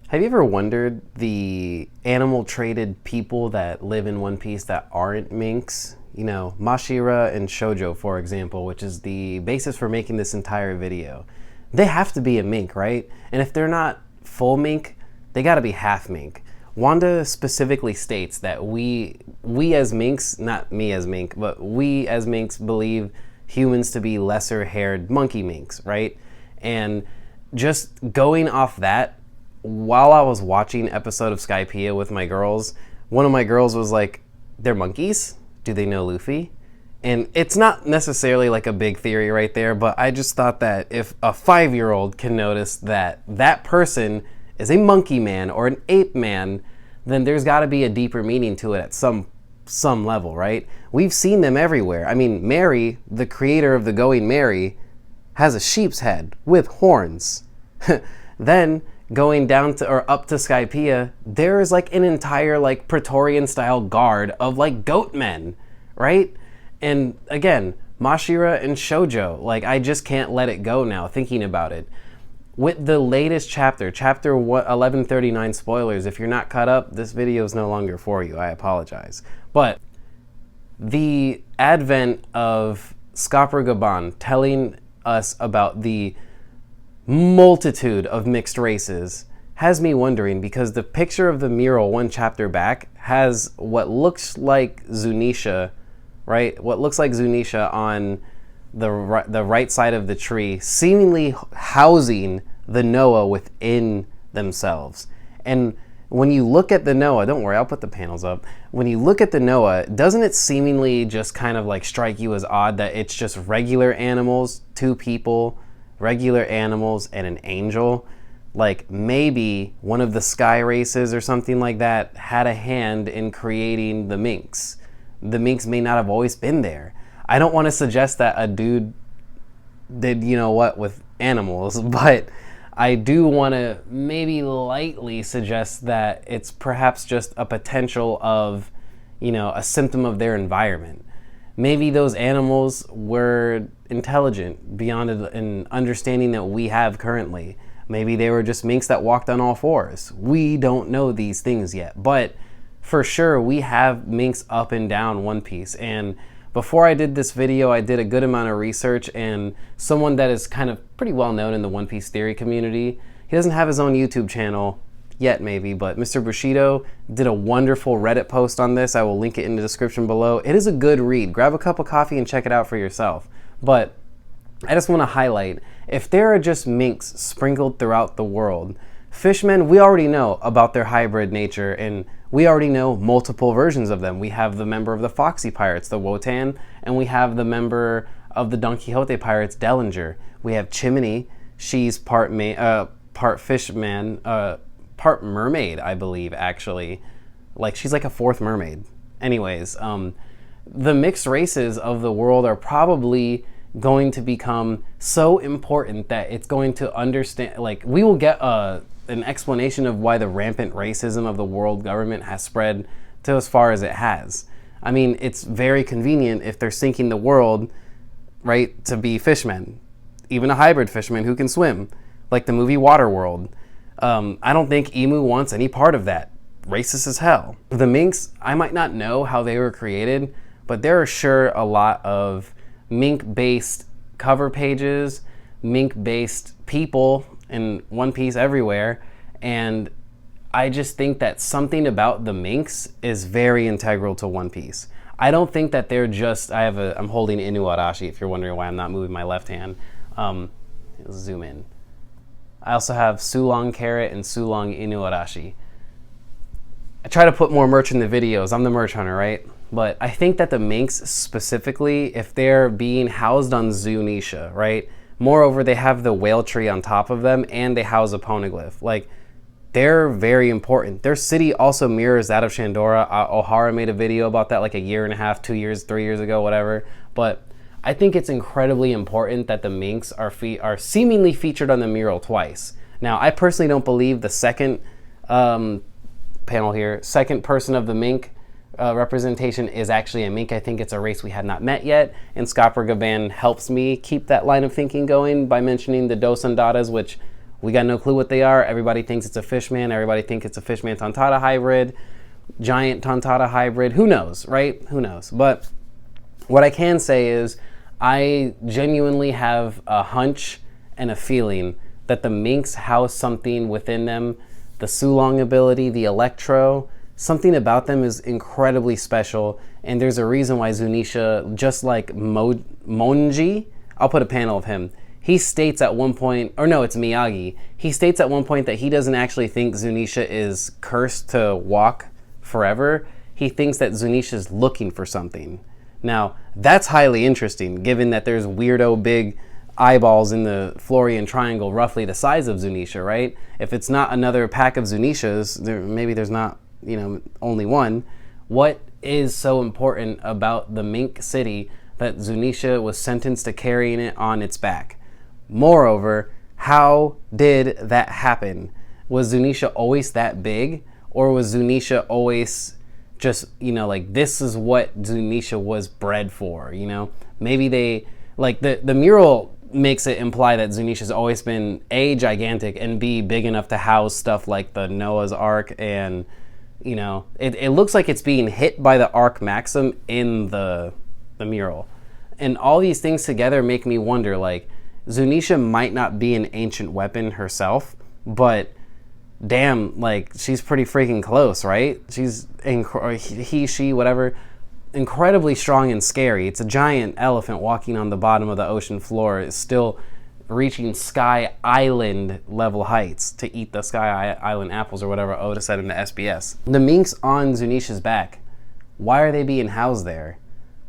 Have you ever wondered the animal traded people that live in One Piece that aren't minks? You know, Mashira and Shoujo, for example, which is the basis for making this entire video. They have to be a mink, right? And if they're not full mink, they gotta be half mink. Wanda specifically states that we as minks, not me as mink, but we as minks believe humans to be lesser haired monkey minks, right? And just going off that, while I was watching an episode of Skypiea with my girls, one of my girls was like, they're monkeys? Do they know Luffy? And it's not necessarily like a big theory right there, but I just thought that if a 5-year-old can notice that that person is a monkey man or an ape man, then there's got to be a deeper meaning to it at some level, right? We've seen them everywhere. I mean, Mary, the creator of the Going Merry, has a sheep's head with horns. Then going down to or up to Skypiea, there is like an entire like Praetorian style guard of like goat men, right? And again, Mashira and Shoujo, like I just can't let it go now thinking about it. With the latest chapter 1139, spoilers, if you're not caught up, this video is no longer for you, I apologize. But the advent of Scopper Gaban telling us about the multitude of mixed races has me wondering, because the picture of the mural one chapter back has what looks like Zunisha, right? What looks like Zunisha on the right side of the tree, seemingly housing the Noah within themselves. And when you look at the Noah, don't worry, I'll put the panels up. When you look at the Noah, doesn't it seemingly just kind of like strike you as odd that it's just regular animals, 2 people, regular animals, and an angel? Like maybe one of the sky races or something like that had a hand in creating the Minks. The Minks may not have always been there. I don't want to suggest that a dude did you know what with animals, but I do want to maybe lightly suggest that it's perhaps just a potential of, you know, a symptom of their environment. Maybe those animals were intelligent beyond an understanding that we have currently. Maybe they were just minks that walked on all fours. We don't know these things yet, but for sure we have minks up and down One Piece. And before I did this video, I did a good amount of research, and someone that is kind of pretty well known in the One Piece theory community, he doesn't have his own YouTube channel yet maybe, but Mr. Bushido did a wonderful Reddit post on this. I will link it in the description below. It is a good read. Grab a cup of coffee and check it out for yourself. But I just want to highlight, if there are just minks sprinkled throughout the world, fishmen, we already know about their hybrid nature, and we already know multiple versions of them. We have the member of the Foxy Pirates, the Wotan, and we have the member of the Don Quixote Pirates, Dellinger. We have Chimney. She's part fishman, part mermaid, I believe, actually. Like, she's like a 4th mermaid. Anyways, the mixed races of the world are probably going to become so important that it's going to understand, like, we will get an explanation of why the rampant racism of the world government has spread to as far as it has. I mean, it's very convenient if they're sinking the world, right, to be fishmen. Even a hybrid fisherman who can swim, like the movie Waterworld. I don't think Emu wants any part of that. Racist as hell. The Minks, I might not know how they were created, but there are sure a lot of mink-based cover pages, mink-based people in One Piece everywhere, and I just think that something about the Minks is very integral to One Piece. I don't think that they're just, I'm holding Inuarashi if you're wondering why I'm not moving my left hand. Zoom in. I also have Sulong Carrot and Sulong Inuarashi. I try to put more merch in the videos. I'm the merch hunter, right? But I think that the Minks specifically, if they're being housed on Zunisha, right? Moreover, they have the whale tree on top of them, and they house a poneglyph. Like, they're very important. Their city also mirrors that of Shandora. O'Hara made a video about that like a year and a half, 2 years, 3 years ago, whatever. But I think it's incredibly important that the Minks are seemingly featured on the mural twice. Now, I personally don't believe the second panel here, second person of the Mink representation is actually a Mink. I think it's a race we had not met yet, and Scopper Gaban helps me keep that line of thinking going by mentioning the Dos Andadas, which We got no clue what they are. Everybody thinks it's a fishman. Everybody thinks it's a fishman Tontada hybrid, giant Tontada hybrid. Who knows, right? Who knows? But what I can say is I genuinely have a hunch and a feeling that the Minks house something within them. The Sulong ability, the Electro, something about them is incredibly special. And there's a reason why Zunisha, just like Monji, I'll put a panel of him. He states at one point, or no, it's Miyagi. He states at one point that he doesn't actually think Zunisha is cursed to walk forever. He thinks that Zunisha is looking for something. Now, that's highly interesting, given that there's weirdo big eyeballs in the Florian triangle, roughly the size of Zunisha, right? If it's not another pack of Zunishas, maybe there's not, only one. What is so important about the Mink city that Zunisha was sentenced to carrying it on its back? Moreover, how did that happen? Was Zunisha always that big? Or was Zunisha always just, like, this is what Zunisha was bred for, Maybe they, like, the mural makes it imply that Zunisha's always been A, gigantic, and B, big enough to house stuff like the Noah's Ark, and, it looks like it's being hit by the Ark Maxim in the mural. And all these things together make me wonder, like, Zunisha might not be an ancient weapon herself, but damn, like, she's pretty freaking close, right? She's, he, she, whatever, incredibly strong and scary. It's a giant elephant walking on the bottom of the ocean floor. It's still reaching Sky Island level heights to eat the Sky Island apples or whatever Oda said in the SBS. The Minks on Zunisha's back, why are they being housed there?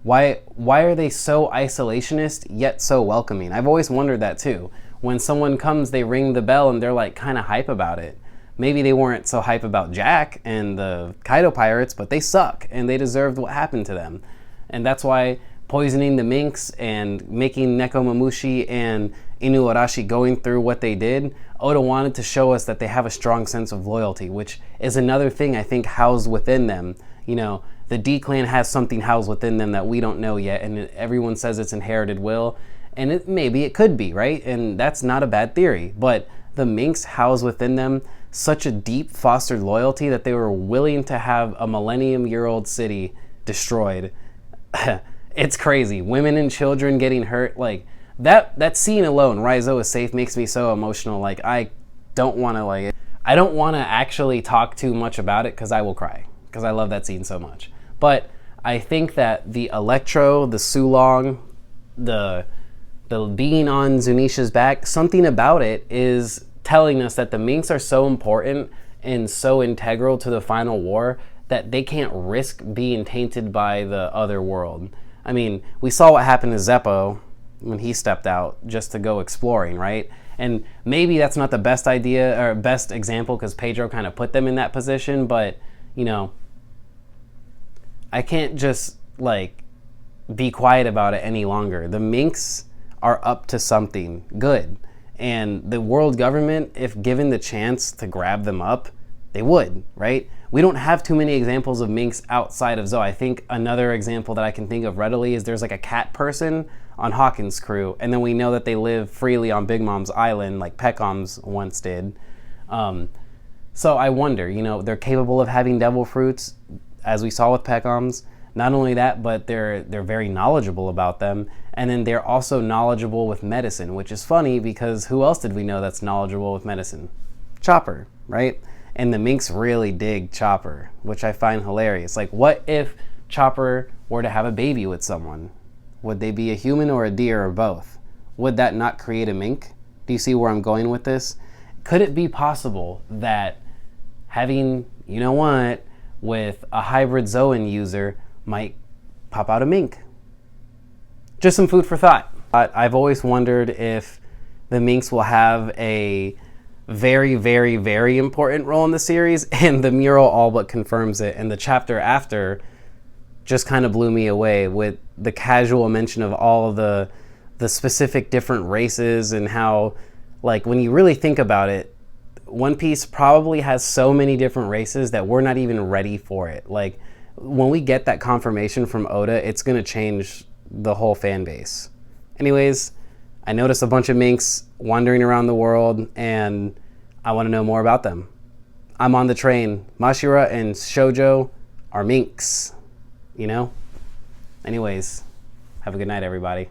Why are they so isolationist yet so welcoming? I've always wondered that too. When someone comes, they ring the bell and they're like kind of hype about it. Maybe they weren't so hype about Jack and the Kaido pirates, but they suck and they deserved what happened to them. And that's why poisoning the Minks and making Nekomamushi and Inuarashi going through what they did, Oda wanted to show us that they have a strong sense of loyalty, which is another thing I think housed within them. The D-Clan has something housed within them that we don't know yet, and everyone says it's inherited will, and maybe it could be, right? And that's not a bad theory, but the Minks house within them such a deep fostered loyalty that they were willing to have a millennium-year-old city destroyed. It's crazy. Women and children getting hurt, like, that scene alone, Raizo is safe, makes me so emotional. Like, I don't want to actually talk too much about it because I will cry, because I love that scene so much. But I think that the Electro, the Sulong, the being on Zunisha's back, something about it is telling us that the Minks are so important and so integral to the final war that they can't risk being tainted by the other world. I mean, we saw what happened to Zeppo when he stepped out just to go exploring, right? And maybe that's not the best idea or best example because Pedro kind of put them in that position, but, I can't just, like, be quiet about it any longer. The Minks are up to something good. And the world government, if given the chance to grab them up, they would, right? We don't have too many examples of Minks outside of Zoe. I think another example that I can think of readily is there's like a cat person on Hawkins' crew, and then we know that they live freely on Big Mom's Island like Peckham's once did. So I wonder, they're capable of having devil fruits, as we saw with Peckham's. Not only that, but they're very knowledgeable about them. And then they're also knowledgeable with medicine, which is funny because who else did we know that's knowledgeable with medicine? Chopper, right? And the Minks really dig Chopper, which I find hilarious. Like, what if Chopper were to have a baby with someone? Would they be a human or a deer or both? Would that not create a Mink? Do you see where I'm going with this? Could it be possible that having, with a hybrid Zoan user might pop out a Mink? Just some food for thought. I've always wondered if the Minks will have a very, very, very important role in the series, and the mural all but confirms it. And the chapter after just kind of blew me away with the casual mention of all of the specific different races and how, like, when you really think about it, One Piece probably has so many different races that we're not even ready for it. Like, when we get that confirmation from Oda, it's going to change the whole fan base. Anyways, I noticed a bunch of minks wandering around the world, and I want to know more about them. I'm on the train. Mashira and Shoujo are minks, you know? Anyways, have a good night, everybody.